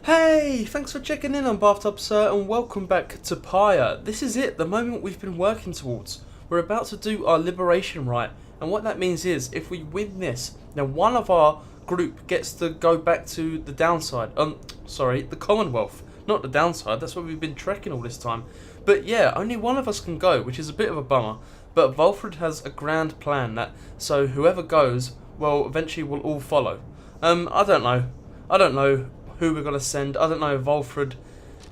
Hey, thanks for checking in on Bathtub Sir and welcome back to Pyre. This is it, the moment we've been working towards. We're about to do our Liberation Rite, and what that means is if we win this, then one of our group gets to go back to the downside. The Commonwealth. Not the downside, that's where we've been trekking all this time. But yeah, only one of us can go, which is a bit of a bummer. But Volfred has a grand plan so whoever goes, well, eventually we'll all follow. I don't know who we're going to send. I don't know if Volfred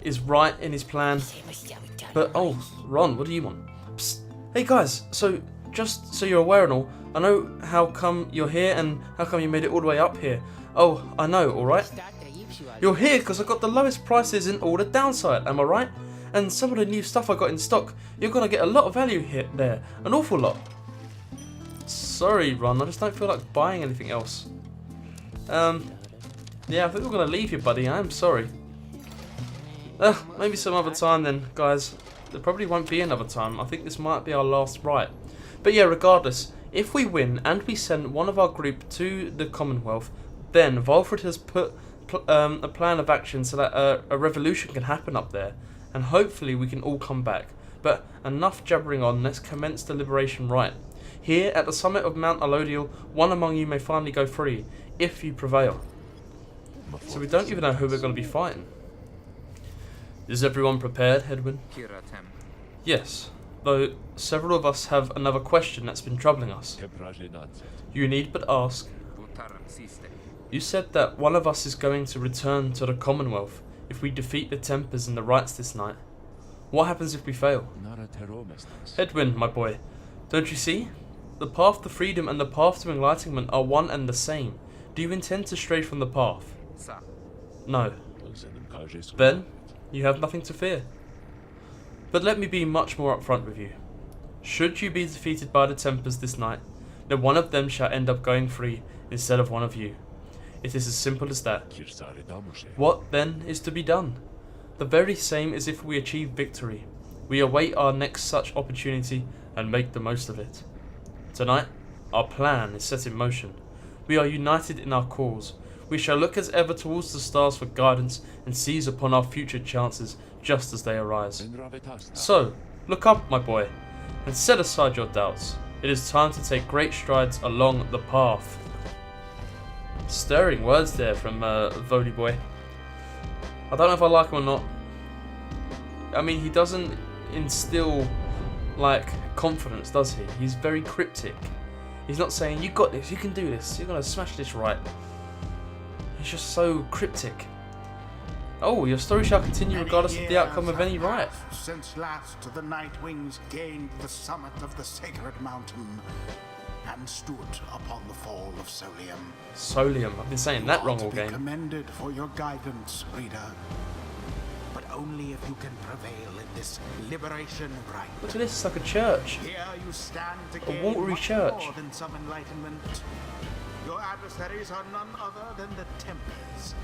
is right in his plan. But, oh, Ron, what do you want? Psst. Hey guys, so just so you're aware and all, I know how come you're here and how come you made it all the way up here. Oh, I know, alright? You're here because I got the lowest prices in all the downside, am I right? And some of the new stuff I got in stock, you're going to get a lot of value here, there. An awful lot. Sorry, Ron, I just don't feel like buying anything else. Yeah, I think we're going to leave you, buddy. I am sorry. Maybe some other time then, guys. There probably won't be another time. I think this might be our last rite. But yeah, regardless, if we win and we send one of our group to the Commonwealth, then Volfred has put a plan of action so that a revolution can happen up there. And hopefully we can all come back. But enough jabbering on, let's commence the Liberation Rite. Here, at the summit of Mount Alodial, one among you may finally go free, if you prevail. So we don't even know who we're going to be fighting. Is everyone prepared, Hedwyn? Yes, though several of us have another question that's been troubling us. You need but ask. You said that one of us is going to return to the Commonwealth if we defeat the Tempers and the Rites this night. What happens if we fail? Edwin, my boy, don't you see? The path to freedom and the path to enlightenment are one and the same. Do you intend to stray from the path? No. Then, you have nothing to fear. But let me be much more upfront with you. Should you be defeated by the Tempers this night, then one of them shall end up going free instead of one of you. It is as simple as that. What, then, is to be done? The very same as if we achieve victory. We await our next such opportunity and make the most of it. Tonight, our plan is set in motion. We are united in our cause. We shall look as ever towards the stars for guidance and seize upon our future chances just as they arise. So, look up, my boy, and set aside your doubts. It is time to take great strides along the path. Stirring words there from Vody Boy. I don't know if I like him or not. I mean, he doesn't instill, like, confidence, does he? He's very cryptic. He's not saying, you got this, you can do this, you're going to smash this right. He's just so cryptic. Oh, your story shall continue regardless of the outcome of any rite. Since last the Nightwings gained the summit of the sacred mountain and stood upon the fall of Solium. Solium, I've been saying that wrong all game. Commended for your guidance, reader. But only if you can prevail in this Liberation Rite. Look at this, it's like a church. Here you stand to A gain watery much church. more than some enlightenment. Your adversaries are none other than the Tempers.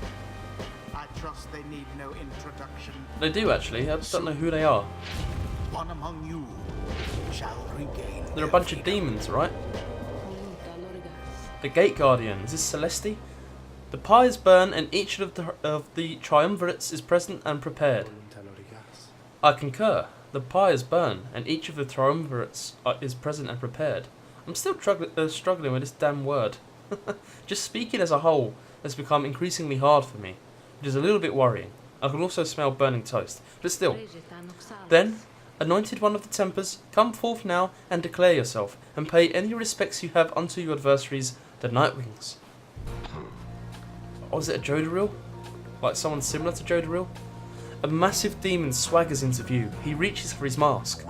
I trust they need no introduction. They do actually, I just don't know who they are. One among you shall regain. They're a bunch of demons, right? The Gate Guardian, is this Celesti? The pyres burn and each of the triumvirates is present and prepared. I concur. The pyres burn and each of the triumvirates is present and prepared. I'm still struggling with this damn word. Just speaking as a whole has become increasingly hard for me, which is a little bit worrying. I can also smell burning toast, but still. Then, anointed one of the Tempers, come forth now and declare yourself, and pay any respects you have unto your adversaries, the Nightwings. Oh, is it a Jodariel? Like someone similar to Jodariel? A massive demon swaggers into view. He reaches for his mask.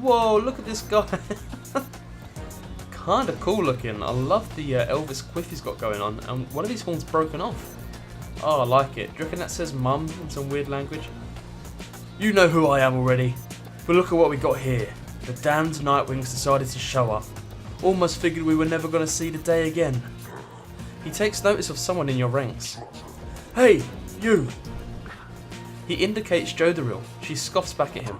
Whoa, look at this guy. Kinda cool looking. I love the Elvis quiff he's got going on. And one of his horns broken off. Oh, I like it. Do you reckon that says mum in some weird language? You know who I am already. But look at what we got here. The damned Nightwings decided to show up. Almost figured we were never going to see the day again. He takes notice of someone in your ranks. Hey, you! He indicates Jodariel. She scoffs back at him.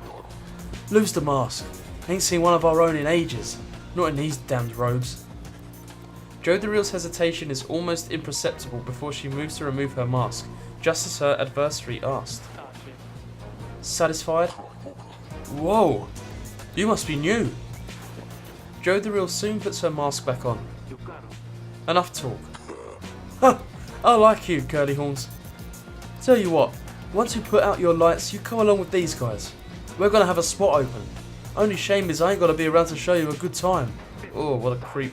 Lose the mask. Ain't seen one of our own in ages. Not in these damned robes. Jodariel's hesitation is almost imperceptible before she moves to remove her mask, just as her adversary asked. Oh shit. Satisfied? Whoa! You must be new! Joe the Real soon puts her mask back on. You got him. Enough talk. Ha! I like you, curly horns. Tell you what, once you put out your lights, you come along with these guys. We're gonna have a spot open. Only shame is I ain't gotta be around to show you a good time. Oh, what a creep.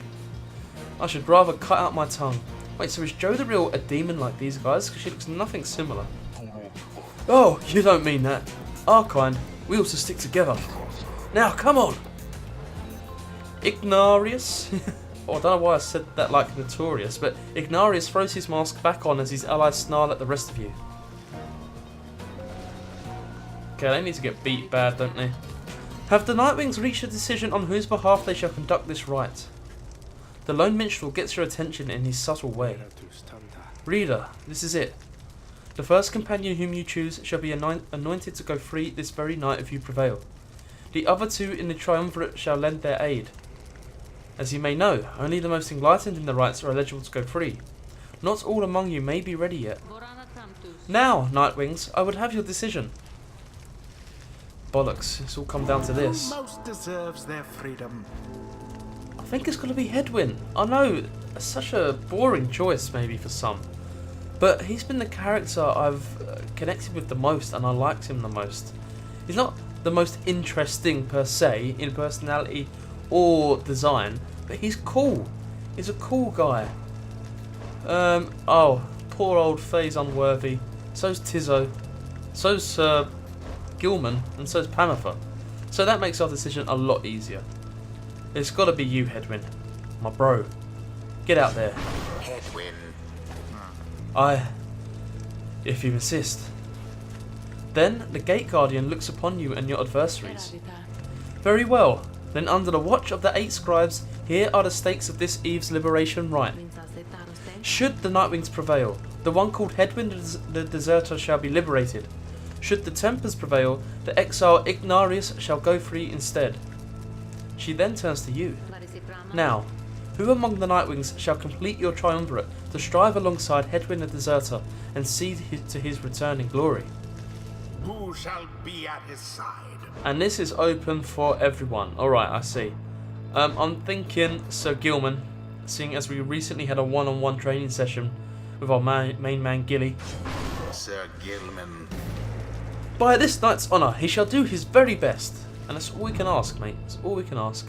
I should rather cut out my tongue. Wait, so is Joe the Real a demon like these guys? Because she looks nothing similar. Oh, you don't mean that. Our kind, we also stick together. Now, come on! Ignarius? Oh, I don't know why I said that like Notorious, but Ignarius throws his mask back on as his allies snarl at the rest of you. Okay, they need to get beat bad, don't they? Have the Nightwings reached a decision on whose behalf they shall conduct this rite? The lone minstrel gets your attention in his subtle way. Reader, this is it. The first companion whom you choose shall be anointed to go free this very night if you prevail. The other two in the triumvirate shall lend their aid. As you may know, only the most enlightened in the rites are eligible to go free. Not all among you may be ready yet. Now, Nightwings, I would have your decision. Bollocks, it's all come down to this. Who most deserves their freedom? I think it's going to be Hedwyn. I know, it's such a boring choice maybe for some. But he's been the character I've connected with the most and I liked him the most. He's not the most interesting per se in personality or design, but he's cool. He's a cool guy. Oh, poor old Faye's unworthy. So's Tizzo. So's Gilman, and so's Pamela. So that makes our decision a lot easier. It's got to be you, Hedwyn, my bro. Get out there. Hedwyn. If you insist. Then the Gate Guardian looks upon you and your adversaries. Very well. Then under the watch of the 8 scribes, here are the stakes of this eve's Liberation Rite. Should the Nightwings prevail, the one called Hedwyn the Deserter shall be liberated. Should the Tempers prevail, the exile Ignarius shall go free instead. She then turns to you. Now, who among the Nightwings shall complete your triumvirate to strive alongside Hedwyn the Deserter and see to his return in glory? Who shall be at his side? And this is open for everyone. Alright, I see. I'm thinking Sir Gilman, seeing as we recently had a one-on-one training session with our main man Gilly. Sir Gilman. By this night's honour, he shall do his very best. And that's all we can ask, mate. That's all we can ask.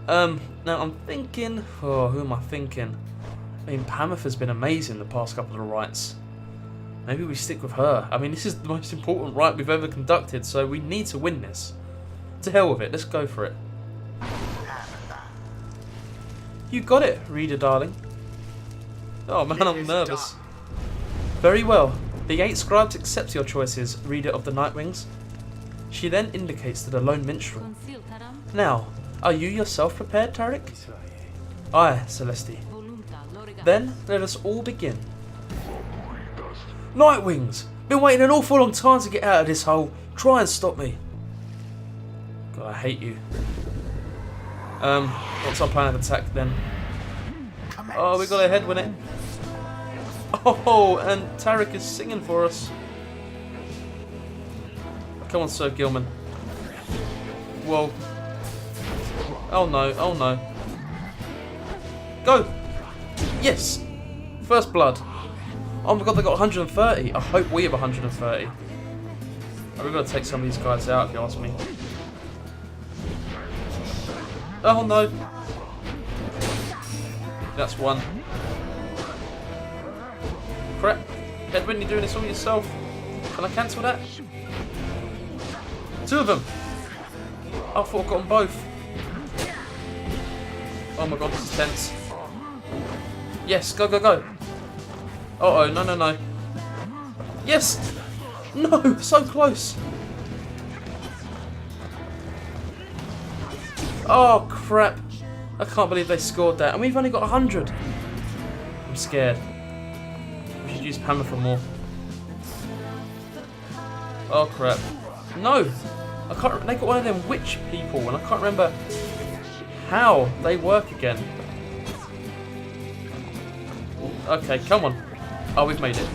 Now I'm thinking... Oh, who am I thinking? I mean, Pamela's been amazing the past couple of rites. Maybe we stick with her. I mean, this is the most important rite we've ever conducted, so we need to win this. To hell with it, let's go for it. You got it, reader darling. Oh man, I'm nervous. Very well. The 8 scribes accept your choices, reader of the Nightwings. She then indicates to the lone minstrel. Now, are you yourself prepared, Tarek? Aye, Celeste. Then, let us all begin. Nightwings! Been waiting an awful long time to get out of this hole. Try and stop me. God, I hate you. What's our plan of attack then? Oh, we got a head with it. Oh, and Tarek is singing for us. Come on, Sir Gilman. Whoa. Oh no, oh no. Go! Yes! First blood. Oh my god, they got 130. I hope we have 130. Oh, we've got to take some of these guys out, if you ask me. Oh no. That's one. Crap. Edwin, you're doing this all yourself. Can I cancel that? 2 of them. I thought I got them both. Oh my god, this is tense. Yes, go, go, go. Uh oh, no, no, no. Yes! No, so close. Oh crap. I can't believe they scored that. And we've only got 100. I'm scared. We should use Pamela for more. Oh crap. No! I can't. They got one of them witch people and I can't remember how they work again. Okay, come on. Oh, we've made it.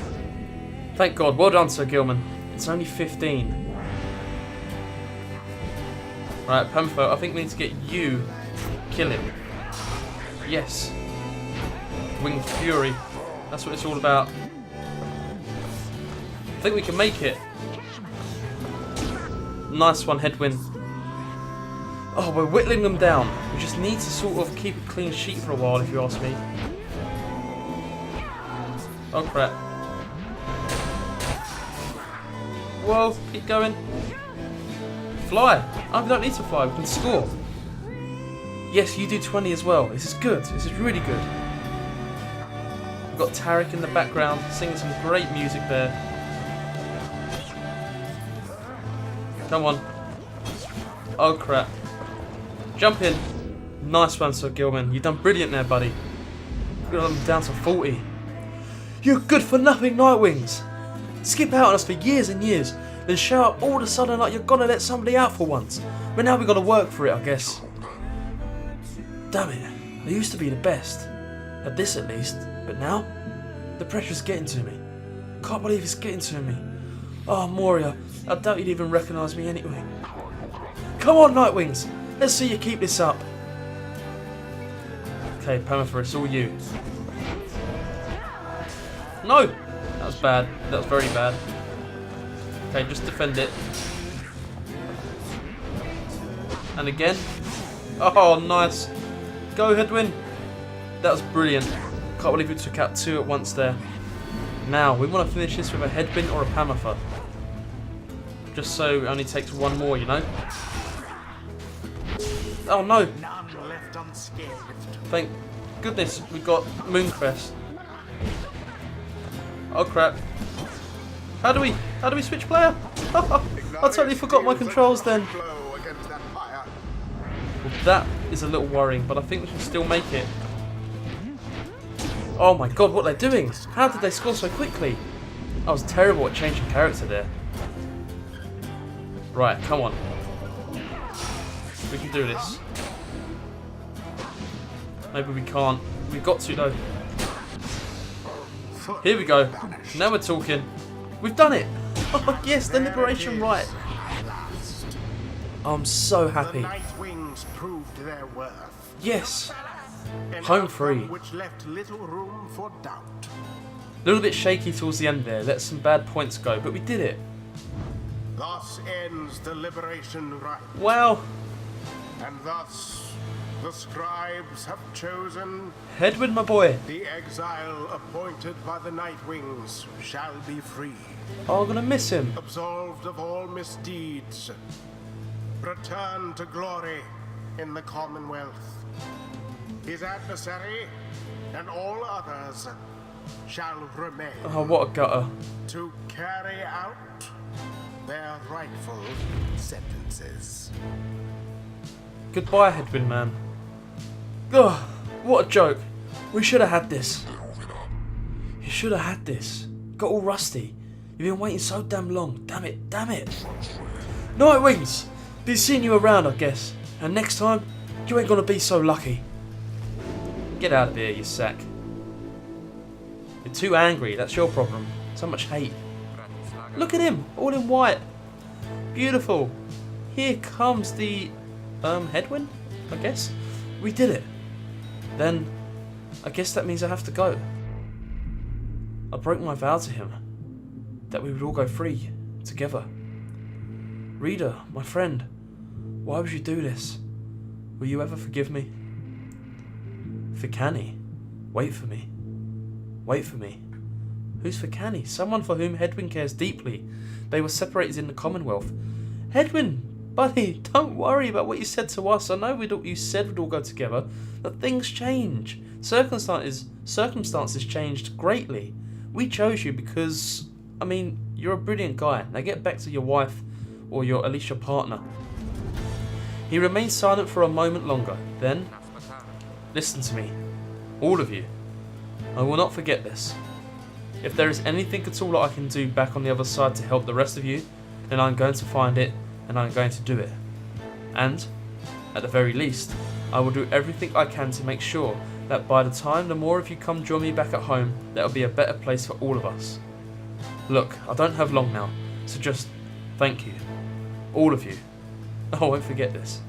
Thank God. Well done, Sir Gilman. It's only 15. Right, Pamphlet, I think we need to get you kill him. Yes. Winged Fury. That's what it's all about. I think we can make it. Nice one, Hedwyn. Oh, we're whittling them down. We just need to sort of keep a clean sheet for a while, if you ask me. Oh, crap. Whoa, keep going. Fly. Oh, we don't need to fly. We can score. Yes, you do 20 as well. This is good. This is really good. We've got Tarek in the background singing some great music there. Come on. Oh, crap. Jump in. Nice one, Sir Gilman. You've done brilliant there, buddy. Got them down to 40. You good for nothing, Nightwings. Skip out on us for years and years, then show up all of a sudden like you're gonna let somebody out for once. But now we've got to work for it, I guess. Damn it. I used to be the best. At this at least. But now, the pressure's getting to me. Can't believe it's getting to me. Oh, Moria. I doubt you'd even recognise me anyway. Come on, Nightwings. Let's see you keep this up. Okay, Pamphlet, it's all you. No! That was bad. That was very bad. Okay, just defend it. And again. Oh, nice. Go, Hedwyn. That was brilliant. Can't believe we took out 2 at once there. Now, we want to finish this with a Hedwyn or a Pamphlet. Just so it only takes 1 more, you know? Oh, no. None left unscathed. Thank goodness we got Mooncrest. Oh crap. How do we switch player? I totally forgot my controls then. Well, that is a little worrying, but I think we can still make it. Oh my god, what are they doing? How did they score so quickly? I was terrible at changing character there. Right, come on. We can do this. Maybe we can't. We've got to though. Here we go. Now we're talking. We've done it. Oh yes, the Liberation Rite. I'm so happy. The Nightwings proved their worth. Yes. An Home outcome free. which left little room for doubt. A little bit shaky towards the end there. Let some bad points go, but we did it. Thus ends the Liberation Rite. Wow. And thus, the scribes have chosen Hedwyn, my boy. the exile appointed by the Nightwings shall be free, Oh, I'm gonna miss him. absolved of all misdeeds, return to glory in the Commonwealth. His adversary and all others shall remain Oh, what a gutter. to carry out their rightful sentences. Goodbye, Hedwyn, man. Ugh, what a joke. We should have had this. You should have had this. Got all rusty. You've been waiting so damn long. Damn it, damn it. Nightwings! Been seeing you around, I guess. And next time, you ain't gonna be so lucky. Get out of here, you sack. You're too angry, that's your problem. So much hate. Look at him, all in white. Beautiful. Here comes the Hedwyn, I guess. We did it. Then I guess that means I have to go. I broke my vow to him that we would all go free together. Reader, my friend, why would you do this? Will you ever forgive me? Ficani, wait for me. Wait for me. Who's Ficani? Someone for whom Hedwyn cares deeply. They were separated in the Commonwealth. Hedwyn, buddy, don't worry about what you said to us. I know you said we'd all go together, but things change. Circumstances changed greatly. We chose you because, I mean, you're a brilliant guy. Now get back to your wife, or at least your partner. He remained silent for a moment longer. Then, listen to me, all of you. I will not forget this. If there is anything at all that I can do back on the other side to help the rest of you, then I'm going to find it, and I'm going to do it. And, at the very least, I will do everything I can to make sure that by the time the more of you come join me back at home, that will be a better place for all of us. Look, I don't have long now, so just thank you. All of you. I won't forget this.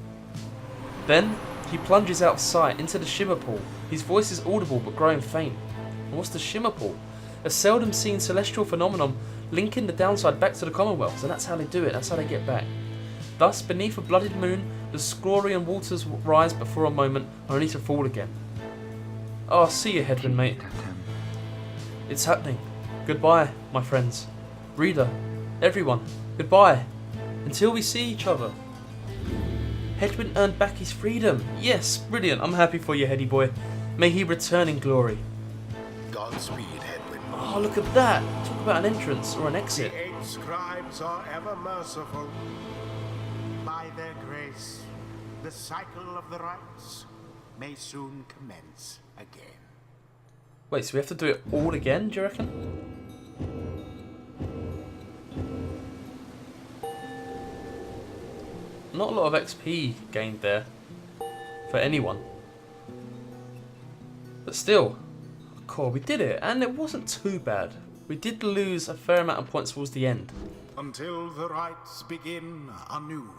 Then, he plunges out of sight into the shimmer pool. His voice is audible but growing faint. And what's the shimmer pool? A seldom seen celestial phenomenon linking the downside back to the Commonwealth, and that's how they do it, that's how they get back. Thus, beneath a blooded moon, the Sclorian waters rise but for a moment, only to fall again. Oh, I'll see you, Hedwyn, mate. It's happening. Goodbye, my friends. Reader, everyone, goodbye. Until we see each other. Hedwyn earned back his freedom. Yes, brilliant. I'm happy for you, Heddy boy. May he return in glory. Godspeed, Edwin. Oh, look at that. Talk about an entrance or an exit. The 8 scribes are ever merciful. By their grace, the cycle of the rites may soon commence again. Wait, so we have to do it all again, do you reckon? Not a lot of XP gained there for anyone. But still, cool, we did it, and it wasn't too bad. We did lose a fair amount of points towards the end. Until the rites begin anew.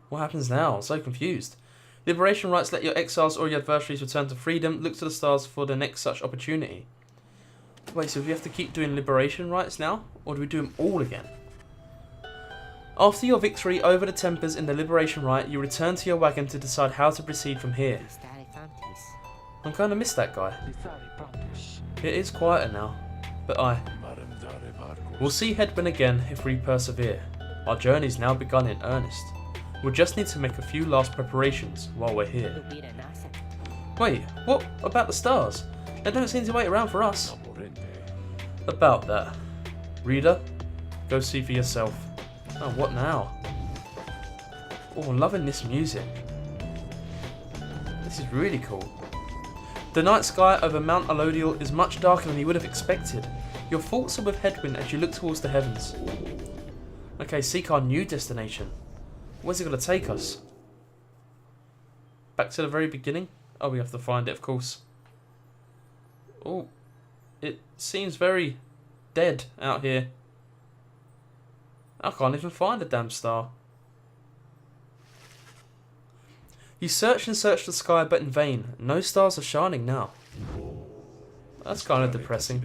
What happens now? I'm so confused. Liberation rites let your exiles or your adversaries return to freedom. Look to the stars for the next such opportunity. Wait, so we have to keep doing liberation rites now? Or do we do them all again? After your victory over the Tempers in the Liberation Rite, you return to your wagon to decide how to proceed from here. I'm kind of miss that guy. It is quieter now, but we'll see Hedwyn again if we persevere. Our journey's now begun in earnest. We'll just need to make a few last preparations while we're here. Wait, what about the stars? They don't seem to wait around for us. About that. Reader, go see for yourself. Oh, what now? Oh, I'm loving this music. This is really cool. The night sky over Mount Alodial is much darker than you would have expected. Your thoughts are with Hedwyn as you look towards the heavens. Okay, seek our new destination. Where's it going to take us? Back to the very beginning? Oh, we have to find it, of course. Oh, it seems very dead out here. I can't even find a damn star. You search and search the sky, but in vain. No stars are shining now. That's kind of depressing.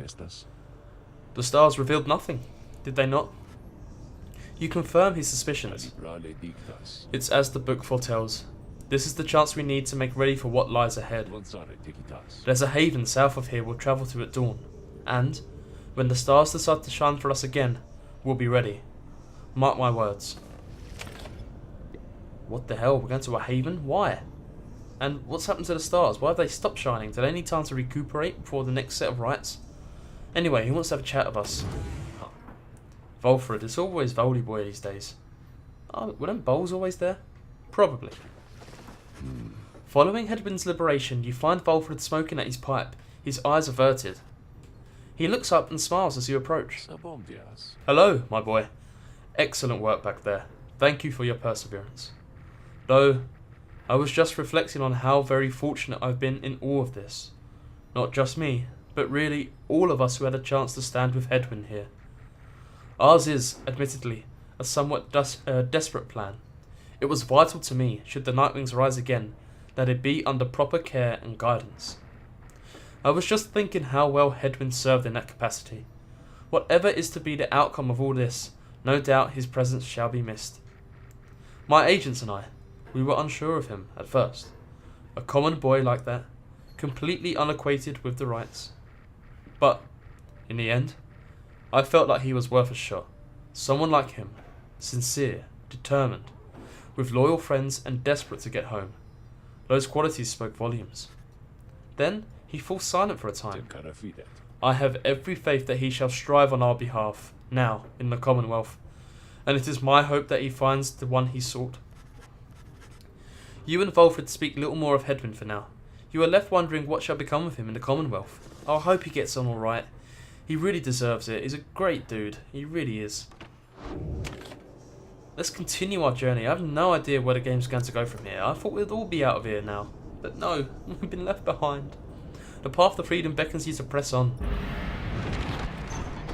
The stars revealed nothing, did they not? You confirm his suspicions. It's as the book foretells. This is the chance we need to make ready for what lies ahead. There's a haven south of here we'll travel to at dawn. And, when the stars decide to shine for us again, we'll be ready. Mark my words. What the hell? We're going to a haven? Why? And what's happened to the stars? Why have they stopped shining? Do they need time to recuperate before the next set of rites? Anyway, who wants to have a chat with us? Oh. Volfred. It's always Voldy Boy these days. Oh, were them bowls always there? Probably. Following Hedwyn's liberation, you find Volfred smoking at his pipe, his eyes averted. He looks up and smiles as you approach. Hello, my boy. Excellent work back there. Thank you for your perseverance. Though, I was just reflecting on how very fortunate I've been in all of this. Not just me, but really all of us who had a chance to stand with Hedwyn here. Ours is, admittedly, a somewhat desperate plan. It was vital to me, should the Nightwings rise again, that it be under proper care and guidance. I was just thinking how well Hedwyn served in that capacity. Whatever is to be the outcome of all this, no doubt his presence shall be missed. My agents and I, we were unsure of him at first. A common boy like that, completely unacquainted with the rites. But, in the end, I felt like he was worth a shot. Someone like him, sincere, determined, with loyal friends and desperate to get home. Those qualities spoke volumes. Then, he falls silent for a time. I have every faith that he shall strive on our behalf, now, in the Commonwealth, and it is my hope that he finds the one he sought. You and Volfred speak little more of Hedwyn for now. You are left wondering what shall become of him in the Commonwealth. I hope he gets on alright. He really deserves it. He's a great dude. He really is. Let's continue our journey. I have no idea where the game's going to go from here. I thought we'd all be out of here now. But no, we've been left behind. The path to freedom beckons you to press on.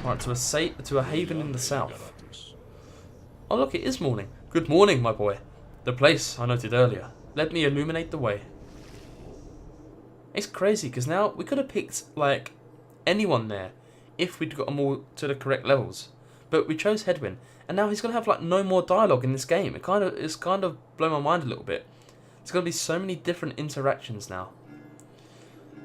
Right, to a haven in the south. Oh look, it is morning. Good morning, my boy. The place I noted earlier. Let me illuminate the way. It's crazy, because now we could have picked, like, anyone there if we'd got them all to the correct levels. But we chose Hedwyn, and now he's going to have, like, no more dialogue in this game. It's kind of blown my mind a little bit. There's going to be so many different interactions now.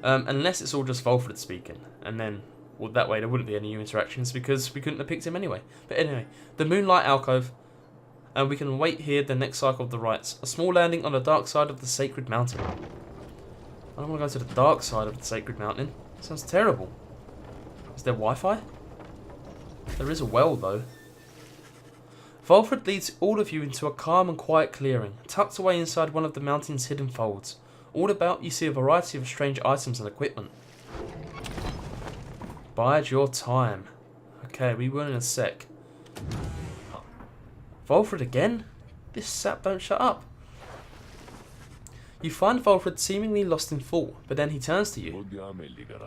Unless it's all just Volfred speaking, and then, well, that way there wouldn't be any new interactions because we couldn't have picked him anyway. But anyway, the Moonlight Alcove, and we can wait here the next cycle of the rites. A small landing on the dark side of the Sacred Mountain. I don't want to go to the dark side of the Sacred Mountain. Sounds terrible. Is there Wi-Fi? There is a well, though. Volfred leads all of you into a calm and quiet clearing, tucked away inside one of the mountain's hidden folds. All about, you see a variety of strange items and equipment. Bide your time. Okay, we will in a sec. Volfred again? This sap don't shut up. You find Volfred seemingly lost in thought, but then he turns to you.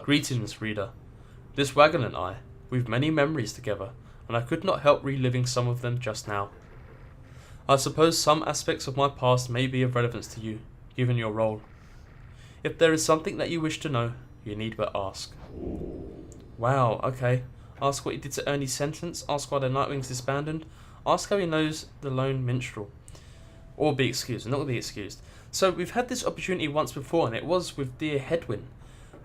Greetings, reader. This wagon and I, we've many memories together, and I could not help reliving some of them just now. I suppose some aspects of my past may be of relevance to you, given your role. If there is something that you wish to know, you need but ask. Wow, okay. Ask what he did to earn his sentence, ask why the Nightwings disbanded, ask how he knows the lone minstrel. Or be excused, not be excused. So we've had this opportunity once before, and it was with dear Hedwyn.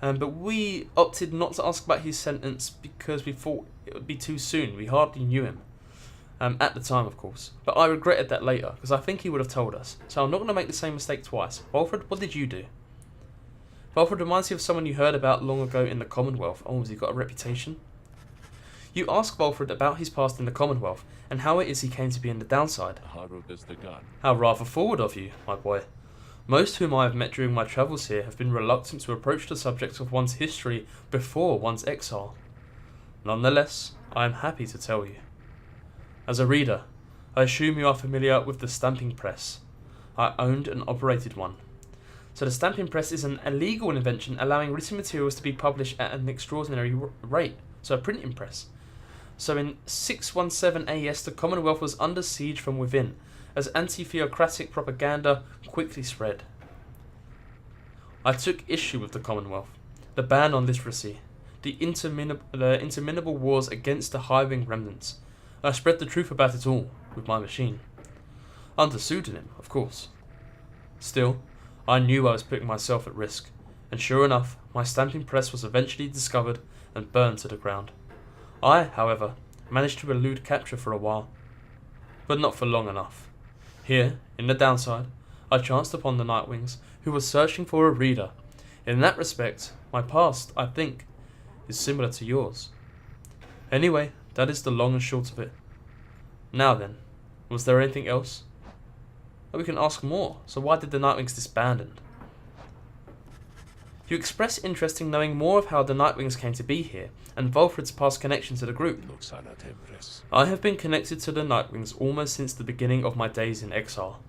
But we opted not to ask about his sentence because we thought it would be too soon. We hardly knew him. At the time, of course. But I regretted that later, because I think he would have told us. So I'm not going to make the same mistake twice. Volfred, what did you do? Volfred reminds you of someone you heard about long ago in the Commonwealth. Oh, has he got a reputation? You ask Volfred about his past in the Commonwealth, and how it is he came to be in the downside. How rather forward of you, my boy. Most whom I have met during my travels here have been reluctant to approach the subject of one's history before one's exile. Nonetheless, I am happy to tell you. As a reader, I assume you are familiar with the stamping press. I owned and operated one. So the stamping press is an illegal invention allowing written materials to be published at an extraordinary rate. So a printing press. So in 617 AS, the Commonwealth was under siege from within, as anti-theocratic propaganda quickly spread. I took issue with the Commonwealth, the ban on literacy, the interminable wars against the highwing remnants. I spread the truth about it all, with my machine. Under pseudonym, of course. Still, I knew I was putting myself at risk, and sure enough, my stamping press was eventually discovered and burned to the ground. I, however, managed to elude capture for a while, but not for long enough. Here, in the downside, I chanced upon the Nightwings, who were searching for a reader. In that respect, my past, I think, is similar to yours. Anyway, that is the long and short of it. Now then, was there anything else? Oh, we can ask more. So why did the Nightwings disband? You express interest in knowing more of how the Nightwings came to be here, and Volfred's past connection to the group. I have been connected to the Nightwings almost since the beginning of my days in exile.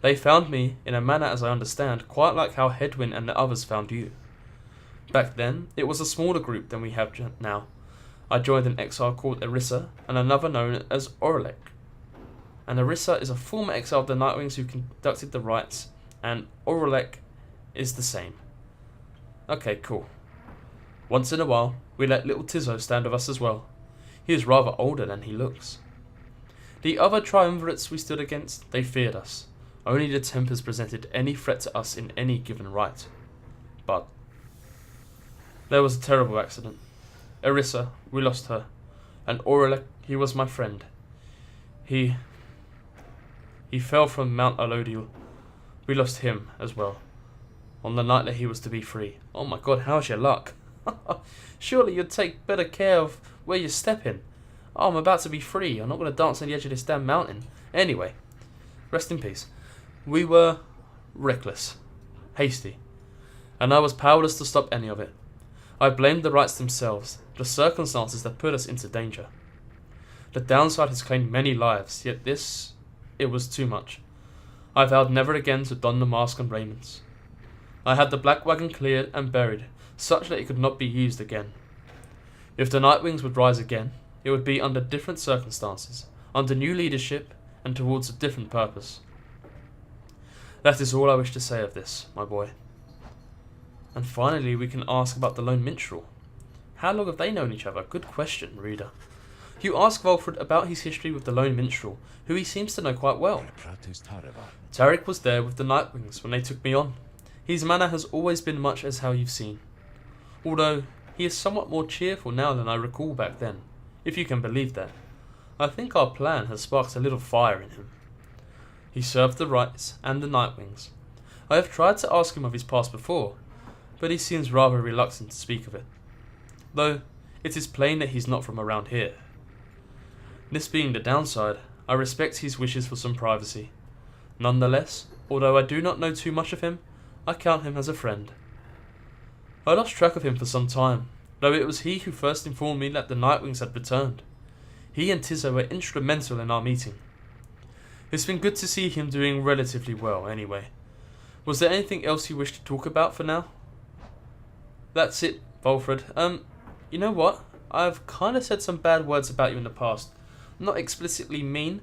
They found me, in a manner as I understand, quite like how Hedwyn and the others found you. Back then, it was a smaller group than we have now. I joined an exile called Erissa, and another known as Oralek. And Erissa is a former exile of the Nightwings who conducted the rites, and Oralek is the same. Okay, cool. Once in a while, we let little Tizzo stand with us as well. He is rather older than he looks. The other triumvirates we stood against, they feared us. Only the Tempers presented any threat to us in any given rite. But there was a terrible accident. Erissa, we lost her. And Oralek, he was my friend. He fell from Mount Alodiel. We lost him as well. On the night that he was to be free. Oh my god, how's your luck? Surely you'd take better care of where you're stepping. Oh, I'm about to be free. I'm not going to dance on the edge of this damn mountain. Anyway, rest in peace. We were reckless, hasty, and I was powerless to stop any of it. I blamed the rites themselves, the circumstances that put us into danger. The downside has claimed many lives, yet it was too much. I vowed never again to don the mask and raiments. I had the black wagon cleared and buried, such that it could not be used again. If the Nightwings would rise again, it would be under different circumstances, under new leadership, and towards a different purpose. That is all I wish to say of this, my boy. And finally, we can ask about the Lone Minstrel. How long have they known each other? Good question, reader. You ask Volfred about his history with the Lone Minstrel, who he seems to know quite well. Tarek was there with the Nightwings when they took me on. His manner has always been much as how you've seen. Although, he is somewhat more cheerful now than I recall back then, if you can believe that. I think our plan has sparked a little fire in him. He served the Rites and the Nightwings. I have tried to ask him of his past before, but he seems rather reluctant to speak of it. Though, it is plain that he's not from around here. This being the downside, I respect his wishes for some privacy. Nonetheless, although I do not know too much of him, I count him as a friend. I lost track of him for some time, though it was he who first informed me that the Nightwings had returned. He and Tizzo were instrumental in our meeting. It's been good to see him doing relatively well, anyway. Was there anything else you wish to talk about for now? That's it, Volfred. You know what? I've kind of said some bad words about you in the past. Not explicitly mean,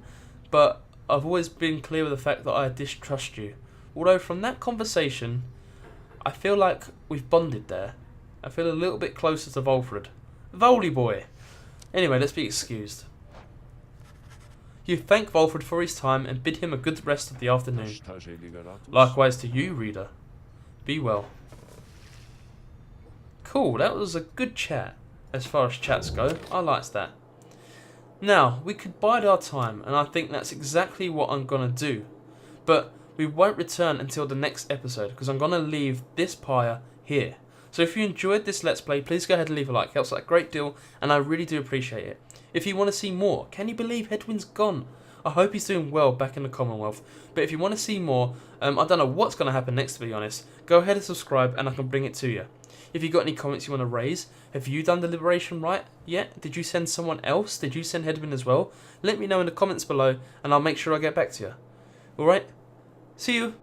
but I've always been clear with the fact that I distrust you. Although from that conversation, I feel like we've bonded there. I feel a little bit closer to Volfred. Voldy boy! Anyway, let's be excused. You thank Volfred for his time and bid him a good rest of the afternoon. Likewise to you, reader. Be well. Cool, that was a good chat. As far as chats go, I liked that. Now, we could bide our time, and I think that's exactly what I'm going to do. But we won't return until the next episode, because I'm going to leave this pyre here. So if you enjoyed this Let's Play, please go ahead and leave a like. It helps out a great deal, and I really do appreciate it. If you want to see more, can you believe Hedwyn's gone? I hope he's doing well back in the Commonwealth. But if you want to see more, I don't know what's going to happen next, to be honest. Go ahead and subscribe, and I can bring it to you. If you've got any comments you want to raise, have you done the Liberation Rite yet? Did you send someone else? Did you send Hedwyn as well? Let me know in the comments below, and I'll make sure I get back to you. Alright? See you!